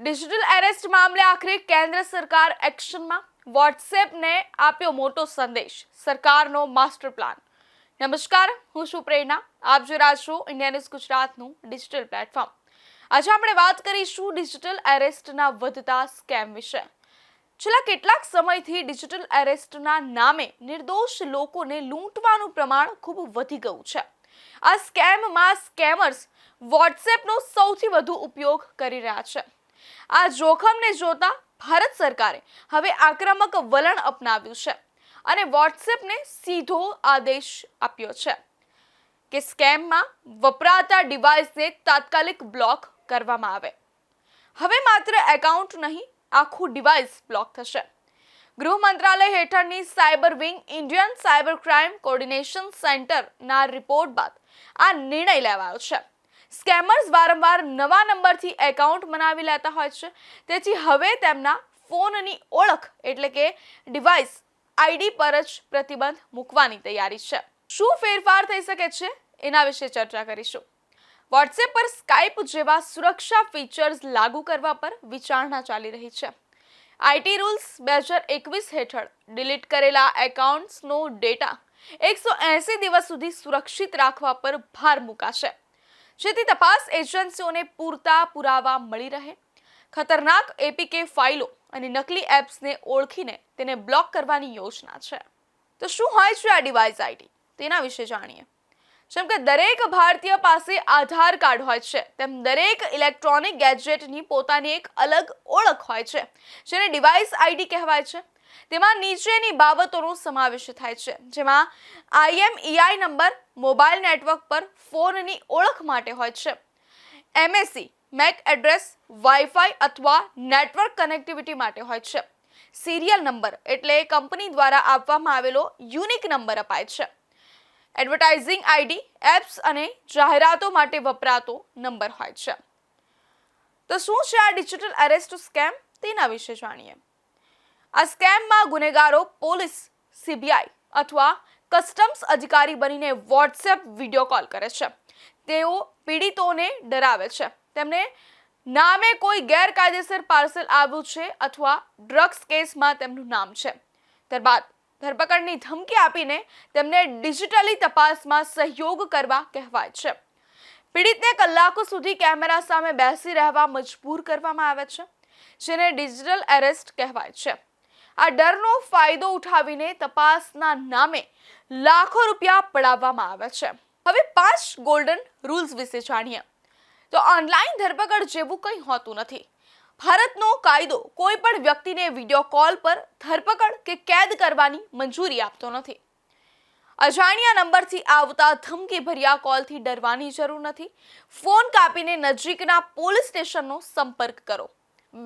Digital arrest મામલે આખરે કેન્દ્ર સરકાર એક્શનમાં, વોટ્સએપને આપ્યો મોટો સંદેશ, સરકારનો માસ્ટર પ્લાન. નમસ્કાર, હું છું પ્રેરણા. આપ જોઈ રહ્યા છો ઇન્ડિયા ન્યૂઝ ગુજરાતનું ડિજિટલ પ્લેટફોર્મ. આજે આપણે વાત કરીશું ડિજિટલ એરેસ્ટના વધતા સ્કેમ વિશે. છેલ્લા કેટલાક સમયથી ડિજિટલ એરેસ્ટના નામે નિર્દોષ લોકોને લૂંટવાનું પ્રમાણ ખૂબ વધી ગયું છે. આ સ્કેમમાં સ્કેમર્સ વોટ્સએપનો સૌથી વધુ ઉપયોગ કરી રહ્યા છે. આ જોખમને જોતા ભારત સરકારે હવે આક્રમક વલણ અપનાવ્યું છે અને વોટ્સએપને સીધો આદેશ આપ્યો છે કે સ્કેમમાં વપરાતા ડિવાઇસને તાત્કાલિક બ્લોક કરવામાં આવે. હવે માત્ર એકાઉન્ટ નહીં, આખું ડિવાઇસ બ્લોક થશે. ગૃહ મંત્રાલય હેઠળની cyber wing Indian cyber crime coordination સેન્ટરના રિપોર્ટ બાદ આ નિર્ણય લેવાયો છે. સ્કેમર્સ વારંવાર નવા નંબરથી એકાઉન્ટ બનાવી લેતા હોય છે, તેથી હવે તેમના ફોનની ઓળખ એટલે કે ડિવાઇસ આઈડી પર જ પ્રતિબંધ મૂકવાની તૈયારી છે. શું ફેરફાર થઈ શકે છે એના વિશે ચર્ચા કરીશું. વોટ્સએપ પર સ્કાઇપ જેવા સુરક્ષા ફીચર્સ લાગુ કરવા પર વિચારણા ચાલી રહી છે. આઈટી રૂલ્સ 2021 હેઠળ ડિલીટ કરેલા એકાઉન્ટ્સનો ડેટા 180 દિવસ સુધી સુરક્ષિત રાખવા પર ભાર મૂકાશે, જેથી તપાસ એજન્સીઓને પૂરતા પુરાવા મળી રહે. ખતરનાક એપીકે ફાઇલો અને નકલી એપ્સને ઓળખીને તેને બ્લોક કરવાની યોજના છે. તો શું હોય છે આ ડિવાઇસ આઈડી, તેના વિશે જાણીએ. જેમ કે દરેક ભારતીય પાસે આધાર કાર્ડ હોય છે, તેમ દરેક ઇલેક્ટ્રોનિક ગેજેટની પોતાની એક અલગ ઓળખ હોય છે, જેને ડિવાઇસ આઈડી કહેવાય છે. તેમાં નીચેની બાબતોનો સમાવેશ થાય છે, જેમાં IMEI નંબર મોબાઈલ નેટવર્ક પર ફોનની ઓળખ માટે હોય છે. MAC મેક એડ્રેસ વાઈફાઈ અથવા નેટવર્ક કનેક્ટિવિટી માટે હોય છે. સિરિયલ નંબર એટલે કંપની દ્વારા આપવામાં આવેલો યુનિક નંબર અપાય છે. એડવર્ટાઇઝિંગ આઈડી એપ્સ અને જાહેરાતો માટે વપરાતો નંબર હોય છે. તો શું છે આ ડિજિટલ એરેસ્ટ સ્કેમ, તેના વિશે જાણીએ. આ સ્કેમમાં ગુનેગારો પોલીસ, CBI અથવા કસ્ટમ્સ અધિકારી બનીને વોટ્સએપ વિડીયો કોલ કરે છે. તેઓ પીડિતોને ડરાવે છે. તેમને નામે કોઈ ગેરકાયદેસર પાર્સલ આવ્યું છે અથવા ડ્રગ્સ કેસમાં તેમનું નામ છે. ત્યારબાદ ધરપકડની ધમકી આપીને તેમને ડિજિટલી તપાસમાં સહયોગ કરવા કહેવાય છે. પીડિતને કલાકો સુધી કેમેરા સામે બેસી રહેવા મજબૂર કરવામાં આવે છે, જેને ડિજિટલ એરેસ્ટ કહેવાય છે. આ ડરનો ફાયદો ઉઠાવીને તપાસના નામે લાખો રૂપિયા પડાવવામાં આવે છે. હવે 5 ગોલ્ડન રૂલ્સ વિશે જાણીએ. તો ઓનલાઈન ધરપકડ જેવું કંઈ હોતું નથી. ભારતનો કાયદો કોઈ પણ વ્યક્તિને વિડીયો કોલ પર ધરપકડ કે કેદ કરવાની મંજૂરી આપતો નથી. અજાણ્યા નંબરથી આવતા ધમકીભર્યા કોલથી ડરવાની જરૂર નથી. ફોન કાપીને નજીકના પોલીસ સ્ટેશનનો સંપર્ક કરો.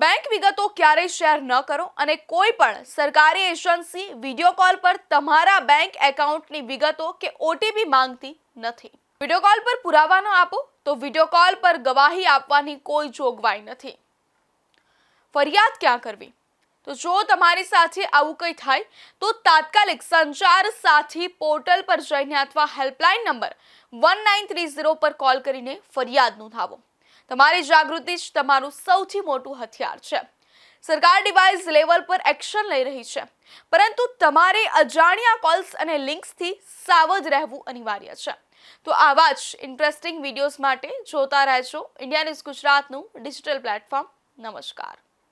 બેંક વિગતો ક્યારેય શેર ન કરો અને કોઈ પણ સરકારી એજન્સી વિડીયો કોલ પર તમારા બેંક એકાઉન્ટની વિગતો કે OTP માંગતી નથી. વિડીયો કોલ પર પુરાવા ન આપો તો વિડીયો કોલ પર ગવાહી આપવાની કોઈ જોગવાઈ નથી. ફરિયાદ ક્યાં કરવી? તો જો તમારી સાથે આવું કંઈ થાય તો તાત્કાલિક સંચાર સાથી પોર્ટલ પર જઈને અથવા હેલ્પલાઇન નંબર 1930 પર કોલ કરીને ફરિયાદ નોંધાવો. તમારી જાગૃતિ જ તમારું સૌથી મોટું હથિયાર છે. સરકાર ડિવાઇસ લેવલ પર એક્શન લઈ રહી છે, પરંતુ તમારે અજાણ્યા કોલ્સ અને લિંક્સથી સાવધ રહેવું અનિવાર્ય છે. તો આવા જ ઇન્ટરેસ્ટિંગ વિડીયોઝ માટે જોતા રહેજો ઇન્ડિયા ન્યૂઝ ગુજરાતનું ડિજિટલ પ્લેટફોર્મ. નમસ્કાર.